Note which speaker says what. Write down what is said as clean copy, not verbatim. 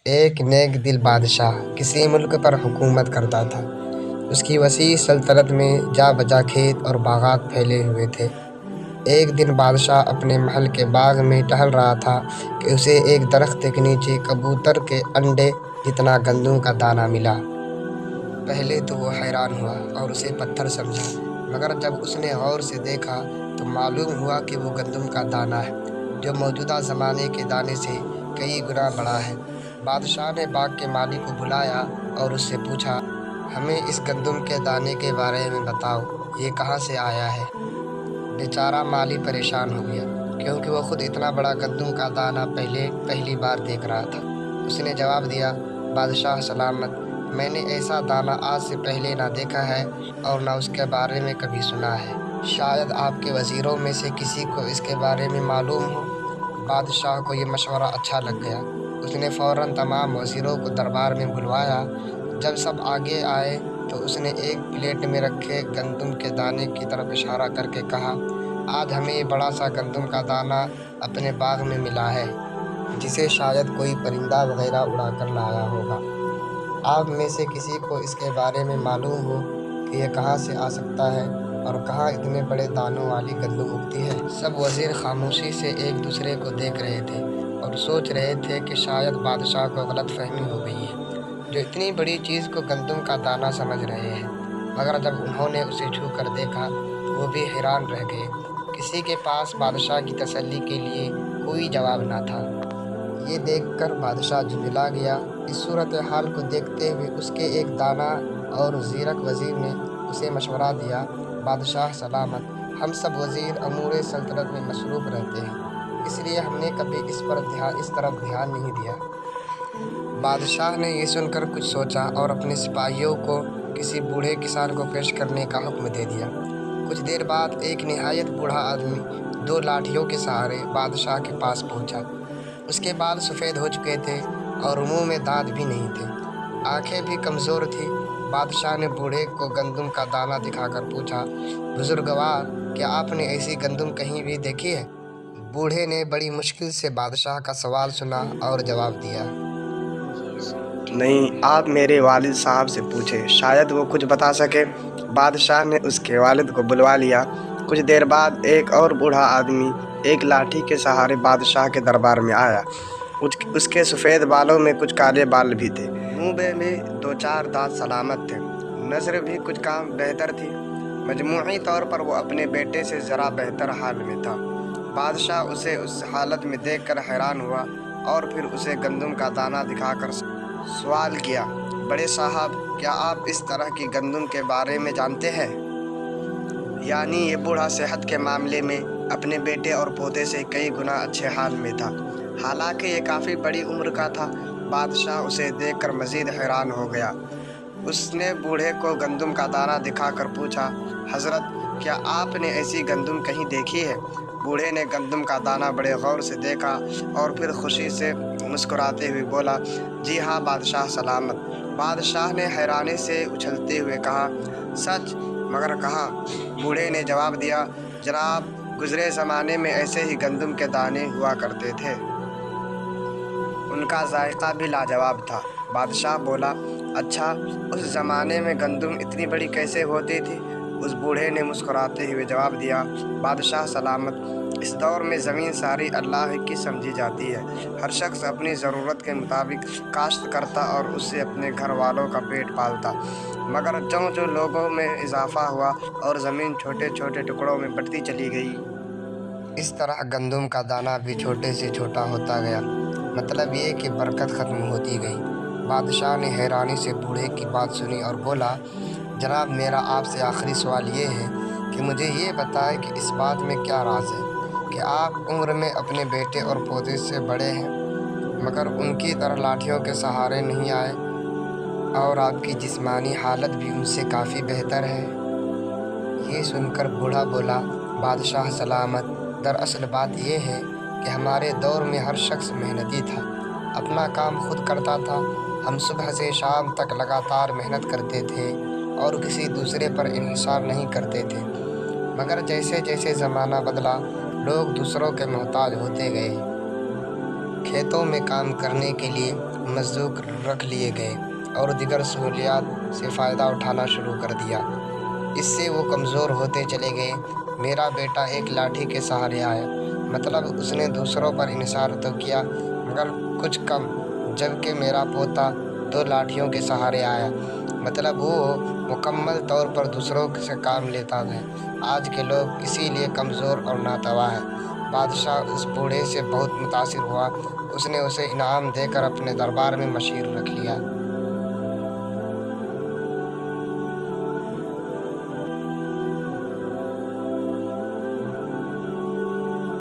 Speaker 1: ایک نیک دل بادشاہ کسی ملک پر حکومت کرتا تھا۔ اس کی وسیع سلطنت میں جا بجا کھیت اور باغات پھیلے ہوئے تھے۔ ایک دن بادشاہ اپنے محل کے باغ میں ٹہل رہا تھا کہ اسے ایک درخت کے نیچے کبوتر کے انڈے جتنا گندم کا دانہ ملا۔ پہلے تو وہ حیران ہوا اور اسے پتھر سمجھا، مگر جب اس نے غور سے دیکھا تو معلوم ہوا کہ وہ گندم کا دانہ ہے، جو موجودہ زمانے کے دانے سے کئی گنا بڑا ہے۔ بادشاہ نے باغ کے مالی کو بلایا اور اس سے پوچھا، ہمیں اس گندم کے دانے کے بارے میں بتاؤ، یہ کہاں سے آیا ہے؟ بیچارہ مالی پریشان ہو گیا، کیونکہ وہ خود اتنا بڑا گندم کا دانہ پہلی بار دیکھ رہا تھا۔ اس نے جواب دیا، بادشاہ سلامت، میں نے ایسا دانہ آج سے پہلے نہ دیکھا ہے اور نہ اس کے بارے میں کبھی سنا ہے۔ شاید آپ کے وزیروں میں سے کسی کو اس کے بارے میں معلوم ہو۔ بادشاہ کو یہ مشورہ اچھا لگ گیا۔ اس نے فوراً تمام وزیروں کو دربار میں بلوایا۔ جب سب آگے آئے تو اس نے ایک پلیٹ میں رکھے گندم کے دانے کی طرف اشارہ کر کے کہا، آج ہمیں یہ بڑا سا گندم کا دانہ اپنے باغ میں ملا ہے، جسے شاید کوئی پرندہ وغیرہ اڑا کر لایا ہوگا۔ آپ میں سے کسی کو اس کے بارے میں معلوم ہو کہ یہ کہاں سے آ سکتا ہے اور کہاں اتنے بڑے دانوں والی گندم اگتی ہے؟ سب وزیر خاموشی سے ایک دوسرے کو دیکھ رہے تھے اور سوچ رہے تھے کہ شاید بادشاہ کو غلط فہمی ہو گئی ہے، جو اتنی بڑی چیز کو گندم کا دانہ سمجھ رہے ہیں۔ مگر جب انہوں نے اسے چھو کر دیکھا تو وہ بھی حیران رہ گئے۔ کسی کے پاس بادشاہ کی تسلی کے لیے کوئی جواب نہ تھا۔ یہ دیکھ کر بادشاہ جھنجھلا گیا۔ اس صورتحال کو دیکھتے ہوئے اس کے ایک دانا اور زیرک وزیر نے اسے مشورہ دیا، بادشاہ سلامت، ہم سب وزیر امور سلطنت میں مصروف رہتے ہیں، اس لیے ہم نے کبھی اس طرف دھیان نہیں دیا۔ بادشاہ نے یہ سن کر کچھ سوچا اور اپنے سپاہیوں کو کسی بوڑھے کسان کو پیش کرنے کا حکم دے دیا۔ کچھ دیر بعد ایک نہایت بوڑھا آدمی 2 لاٹھیوں کے سہارے بادشاہ کے پاس پہنچا۔ اس کے بال سفید ہو چکے تھے اور منہ میں دانت بھی نہیں تھے، آنکھیں بھی کمزور تھیں۔ بادشاہ نے بوڑھے کو گندم کا دانہ دکھا کر پوچھا، بزرگوار، کیا آپ نے ایسی گندم کہیں بھی دیکھی ہے؟ بوڑھے نے بڑی مشکل سے بادشاہ کا سوال سنا اور جواب دیا،
Speaker 2: نہیں، آپ میرے والد صاحب سے پوچھیں، شاید وہ کچھ بتا سکے۔ بادشاہ نے اس کے والد کو بلوا لیا۔ کچھ دیر بعد ایک اور بوڑھا آدمی ایک لاٹھی کے سہارے بادشاہ کے دربار میں آیا۔ اس کے سفید بالوں میں کچھ کالے بال بھی تھے، منہ میں بھی 2-4 دانت سلامت تھے، نظر بھی کچھ کم بہتر تھی۔ مجموعی طور پر وہ اپنے بیٹے سے ذرا بہتر حال میں تھا۔ بادشاہ اسے اس حالت میں دیکھ کر حیران ہوا اور پھر اسے گندم کا دانہ دکھا کر سوال کیا، بڑے صاحب، کیا آپ اس طرح کی گندم کے بارے میں جانتے ہیں؟ یعنی یہ بوڑھا صحت کے معاملے میں اپنے بیٹے اور پوتے سے کئی گنا اچھے حال میں تھا، حالانکہ یہ کافی بڑی عمر کا تھا۔ بادشاہ اسے دیکھ کر مزید حیران ہو گیا۔ اس نے بوڑھے کو گندم کا دانہ دکھا کر پوچھا، حضرت، کیا آپ نے ایسی گندم کہیں دیکھی ہے؟ بوڑھے نے گندم کا دانہ بڑے غور سے دیکھا اور پھر خوشی سے مسکراتے ہوئے بولا، جی ہاں بادشاہ سلامت۔ بادشاہ نے حیرانی سے اچھلتے ہوئے کہا، سچ؟ مگر کہاں؟ بوڑھے نے جواب دیا، جناب، گزرے زمانے میں ایسے ہی گندم کے دانے ہوا کرتے تھے، ان کا ذائقہ بھی لاجواب تھا۔ بادشاہ بولا، اچھا، اس زمانے میں گندم اتنی بڑی کیسے ہوتی تھی؟ اس بوڑھے نے مسکراتے ہوئے جواب دیا، بادشاہ سلامت، اس دور میں زمین ساری اللہ کی سمجھی جاتی ہے۔ ہر شخص اپنی ضرورت کے مطابق کاشت کرتا اور اس سے اپنے گھر والوں کا پیٹ پالتا، مگر جو لوگوں میں اضافہ ہوا اور زمین چھوٹے چھوٹے ٹکڑوں میں بٹتی چلی گئی،
Speaker 1: اس طرح گندم کا دانہ بھی چھوٹے سے چھوٹا ہوتا گیا، مطلب یہ کہ برکت ختم ہوتی گئی۔ بادشاہ نے حیرانی سے بوڑھے کی بات سنی اور بولا، جناب، میرا آپ سے آخری سوال یہ ہے کہ مجھے یہ بتائیں کہ اس بات میں کیا راز ہے کہ آپ عمر میں اپنے بیٹے اور پوتے سے بڑے ہیں، مگر ان کی طرح لاٹھیوں کے سہارے نہیں آئے، اور آپ کی جسمانی حالت بھی ان سے کافی بہتر ہے؟ یہ سن کر بوڑھا بولا، بادشاہ سلامت، دراصل بات یہ ہے کہ ہمارے دور میں ہر شخص محنتی تھا، اپنا کام خود کرتا تھا۔ ہم صبح سے شام تک لگاتار محنت کرتے تھے اور کسی دوسرے پر انحصار نہیں کرتے تھے، مگر جیسے جیسے زمانہ بدلا، لوگ دوسروں کے محتاج ہوتے گئے۔ کھیتوں میں کام کرنے کے لیے مزدور رکھ لیے گئے اور دیگر سہولیات سے فائدہ اٹھانا شروع کر دیا۔ اس سے وہ کمزور ہوتے چلے گئے۔ میرا بیٹا ایک لاٹھی کے سہارے آیا، مطلب اس نے دوسروں پر انحصار تو کیا مگر کچھ کم، جبکہ میرا پوتا 2 لاٹھیوں کے سہارے آیا، مطلب وہ مکمل طور پر دوسروں سے کام لیتا ہے۔ آج کے لوگ اسی لیے کمزور اور ناتواں ہیں۔ بادشاہ اس بوڑھے سے بہت متاثر ہوا۔ اس نے اسے انعام دے کر اپنے دربار میں مشیر رکھ لیا۔